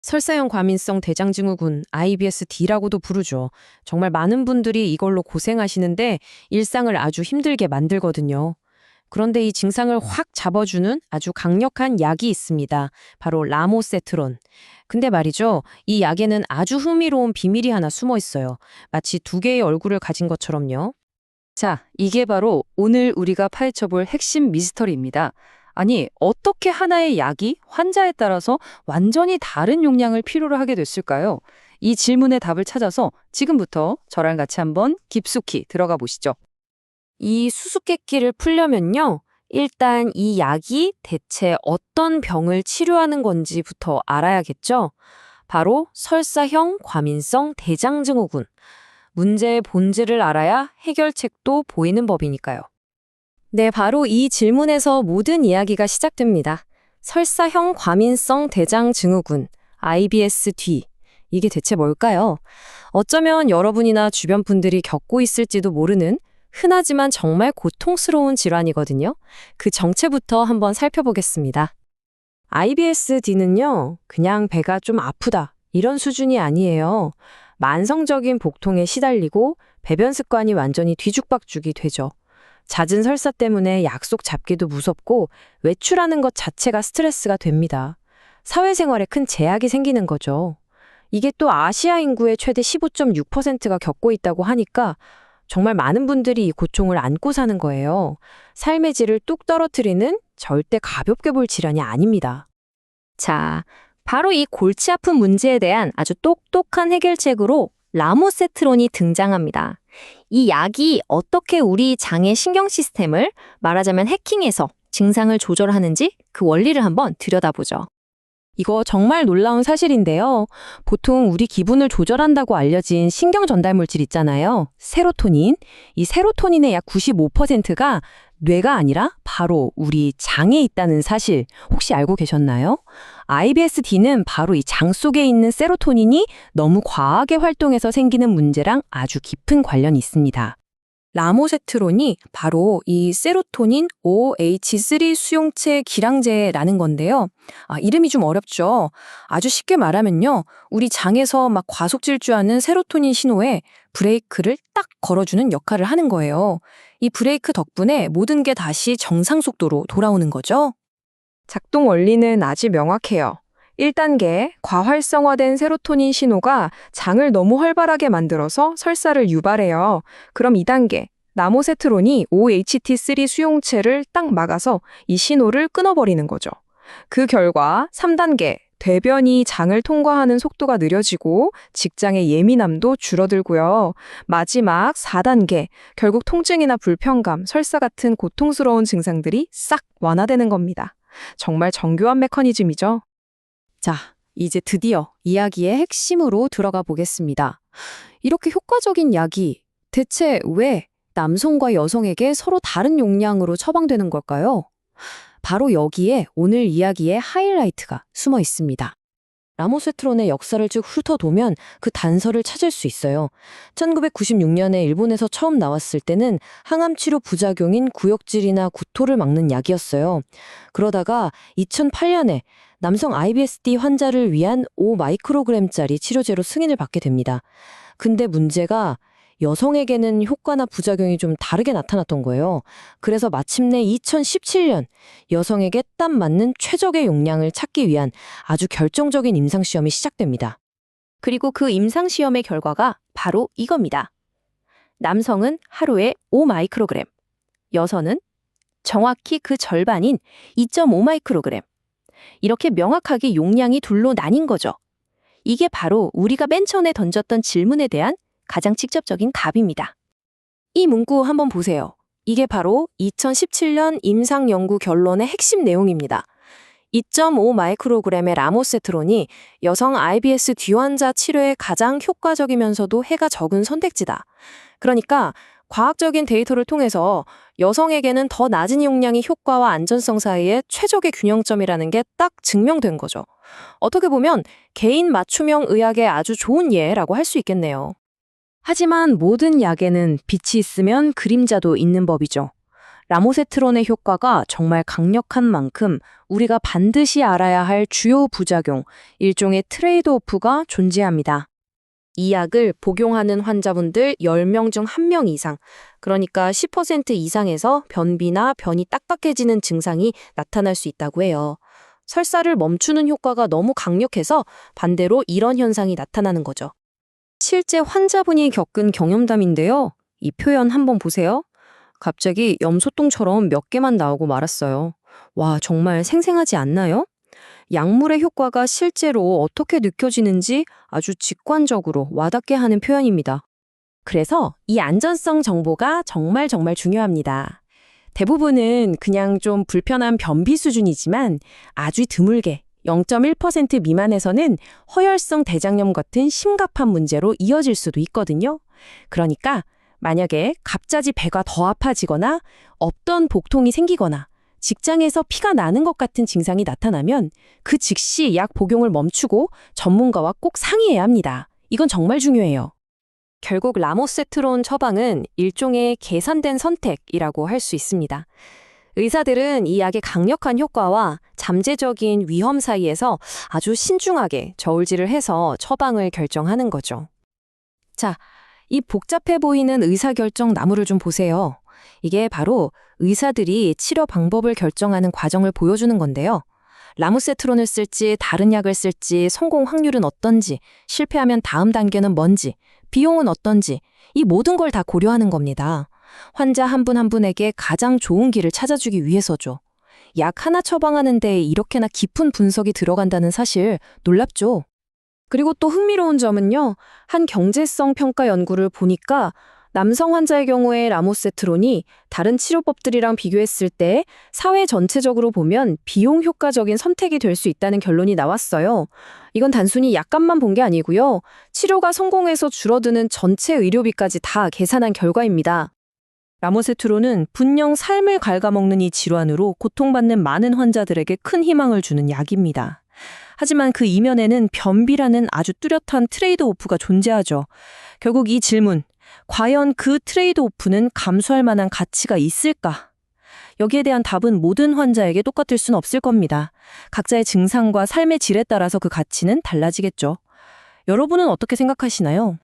설사형 과민성 대장증후군, IBS-D라고도 부르죠. 정말 많은 분들이 이걸로 고생하시는데 일상을 아주 힘들게 만들거든요. 그런데 이 증상을 확 잡아주는 아주 강력한 약이 있습니다. 바로 라모세트론. 근데 말이죠, 이 약에는 아주 흥미로운 비밀이 하나 숨어 있어요. 마치 두 개의 얼굴을 가진 것처럼요. 자, 이게 바로 오늘 우리가 파헤쳐볼 핵심 미스터리입니다. 아니, 어떻게 하나의 약이 환자에 따라서 완전히 다른 용량을 필요로 하게 됐을까요? 이 질문의 답을 찾아서 지금부터 저랑 같이 한번 깊숙이 들어가 보시죠. 이 수수께끼를 풀려면요. 일단 이 약이 대체 어떤 병을 치료하는 건지부터 알아야겠죠. 바로 설사형 과민성 대장증후군. 문제의 본질을 알아야 해결책도 보이는 법이니까요. 네, 바로 이 질문에서 모든 이야기가 시작됩니다. 설사형 과민성 대장증후군, IBS-D. 이게 대체 뭘까요? 어쩌면 여러분이나 주변 분들이 겪고 있을지도 모르는 흔하지만 정말 고통스러운 질환이거든요. 그 정체부터 한번 살펴보겠습니다. IBS-D는요, 그냥 배가 좀 아프다, 이런 수준이 아니에요. 만성적인 복통에 시달리고 배변 습관이 완전히 뒤죽박죽이 되죠. 잦은 설사 때문에 약속 잡기도 무섭고 외출하는 것 자체가 스트레스가 됩니다. 사회생활에 큰 제약이 생기는 거죠. 이게 또 아시아 인구의 최대 15.6%가 겪고 있다고 하니까 정말 많은 분들이 이 고통을 안고 사는 거예요. 삶의 질을 뚝 떨어뜨리는 절대 가볍게 볼 질환이 아닙니다. 자, 바로 이 골치 아픈 문제에 대한 아주 똑똑한 해결책으로 라모세트론이 등장합니다. 이 약이 어떻게 우리 장의 신경 시스템을 말하자면 해킹해서 증상을 조절하는지 그 원리를 한번 들여다보죠. 이거 정말 놀라운 사실인데요. 보통 우리 기분을 조절한다고 알려진 신경 전달 물질 있잖아요. 세로토닌. 이 세로토닌의 약 95%가 뇌가 아니라 바로 우리 장에 있다는 사실 혹시 알고 계셨나요? IBS-D는 바로 이 장 속에 있는 세로토닌이 너무 과하게 활동해서 생기는 문제랑 아주 깊은 관련이 있습니다. 라모세트론이 바로 이 세로토닌 OH3 수용체 기량제라는 건데요. 이름이 좀 어렵죠. 아주 쉽게 말하면요. 우리 장에서 막 과속 질주하는 세로토닌 신호에 브레이크를 딱 걸어주는 역할을 하는 거예요. 이 브레이크 덕분에 모든 게 다시 정상 속도로 돌아오는 거죠. 작동 원리는 아주 명확해요. 1단계, 과활성화된 세로토닌 신호가 장을 너무 활발하게 만들어서 설사를 유발해요. 그럼 2단계, 라모세트론이 OHT3 수용체를 딱 막아서 이 신호를 끊어버리는 거죠. 그 결과 3단계, 대변이 장을 통과하는 속도가 느려지고 직장의 예민함도 줄어들고요. 마지막 4단계, 결국 통증이나 불편감, 설사 같은 고통스러운 증상들이 싹 완화되는 겁니다. 정말 정교한 메커니즘이죠. 자, 이제 드디어 이야기의 핵심으로 들어가 보겠습니다. 이렇게 효과적인 약이 대체 왜 남성과 여성에게 서로 다른 용량으로 처방되는 걸까요? 바로 여기에 오늘 이야기의 하이라이트가 숨어 있습니다. 라모세트론의 역사를 쭉 훑어보면 그 단서를 찾을 수 있어요. 1996년에 일본에서 처음 나왔을 때는 항암 치료 부작용인 구역질이나 구토를 막는 약이었어요. 그러다가 2008년에 남성 IBS-D 환자를 위한 5마이크로그램짜리 치료제로 승인을 받게 됩니다. 근데 문제가 여성에게는 효과나 부작용이 좀 다르게 나타났던 거예요. 그래서 마침내 2017년 여성에게 딱 맞는 최적의 용량을 찾기 위한 아주 결정적인 임상시험이 시작됩니다. 그리고 그 임상시험의 결과가 바로 이겁니다. 남성은 하루에 5마이크로그램, 여성은 정확히 그 절반인 2.5마이크로그램. 이렇게 명확하게 용량이 둘로 나뉜 거죠. 이게 바로 우리가 맨 처음에 던졌던 질문에 대한 가장 직접적인 답입니다. 이 문구 한번 보세요. 이게 바로 2017년 임상 연구 결론의 핵심 내용입니다. 2.5 마이크로그램의 라모세트론이 여성 IBS-D 환자 치료에 가장 효과적이면서도 해가 적은 선택지다. 그러니까 과학적인 데이터를 통해서 여성에게는 더 낮은 용량이 효과와 안전성 사이의 최적의 균형점이라는 게 딱 증명된 거죠. 어떻게 보면 개인 맞춤형 의학의 아주 좋은 예라고 할 수 있겠네요. 하지만 모든 약에는 빛이 있으면 그림자도 있는 법이죠. 라모세트론의 효과가 정말 강력한 만큼 우리가 반드시 알아야 할 주요 부작용, 일종의 트레이드오프가 존재합니다. 이 약을 복용하는 환자분들 10명 중 1명 이상, 그러니까 10% 이상에서 변비나 변이 딱딱해지는 증상이 나타날 수 있다고 해요. 설사를 멈추는 효과가 너무 강력해서 반대로 이런 현상이 나타나는 거죠. 실제 환자분이 겪은 경험담인데요. 이 표현 한번 보세요. 갑자기 염소똥처럼 몇 개만 나오고 말았어요. 와, 정말 생생하지 않나요? 약물의 효과가 실제로 어떻게 느껴지는지 아주 직관적으로 와닿게 하는 표현입니다. 그래서 이 안전성 정보가 정말 중요합니다. 대부분은 그냥 좀 불편한 변비 수준이지만 아주 드물게 0.1% 미만에서는 허혈성 대장염 같은 심각한 문제로 이어질 수도 있거든요. 그러니까 만약에 갑자기 배가 더 아파지거나 없던 복통이 생기거나 직장에서 피가 나는 것 같은 증상이 나타나면 그 즉시 약 복용을 멈추고 전문가와 꼭 상의해야 합니다. 이건 정말 중요해요. 결국 라모세트론 처방은 일종의 계산된 선택이라고 할 수 있습니다. 의사들은 이 약의 강력한 효과와 잠재적인 위험 사이에서 아주 신중하게 저울질을 해서 처방을 결정하는 거죠. 자, 이 복잡해 보이는 의사결정 나무를 좀 보세요. 이게 바로 의사들이 치료 방법을 결정하는 과정을 보여주는 건데요. 라모세트론을 쓸지 다른 약을 쓸지 성공 확률은 어떤지, 실패하면 다음 단계는 뭔지, 비용은 어떤지, 이 모든 걸 다 고려하는 겁니다. 환자 한 분 한 분에게 가장 좋은 길을 찾아주기 위해서죠. 약 하나 처방하는 데 이렇게나 깊은 분석이 들어간다는 사실 놀랍죠? 그리고 또 흥미로운 점은요. 한 경제성 평가 연구를 보니까 남성 환자의 경우에 라모세트론이 다른 치료법들이랑 비교했을 때 사회 전체적으로 보면 비용 효과적인 선택이 될 수 있다는 결론이 나왔어요. 이건 단순히 약값만 본 게 아니고요. 치료가 성공해서 줄어드는 전체 의료비까지 다 계산한 결과입니다. 라모세트론은 분명 삶을 갉아먹는 이 질환으로 고통받는 많은 환자들에게 큰 희망을 주는 약입니다. 하지만 그 이면에는 변비라는 아주 뚜렷한 트레이드오프가 존재하죠. 결국 이 질문, 과연 그 트레이드오프는 감수할 만한 가치가 있을까? 여기에 대한 답은 모든 환자에게 똑같을 수는 없을 겁니다. 각자의 증상과 삶의 질에 따라서 그 가치는 달라지겠죠. 여러분은 어떻게 생각하시나요?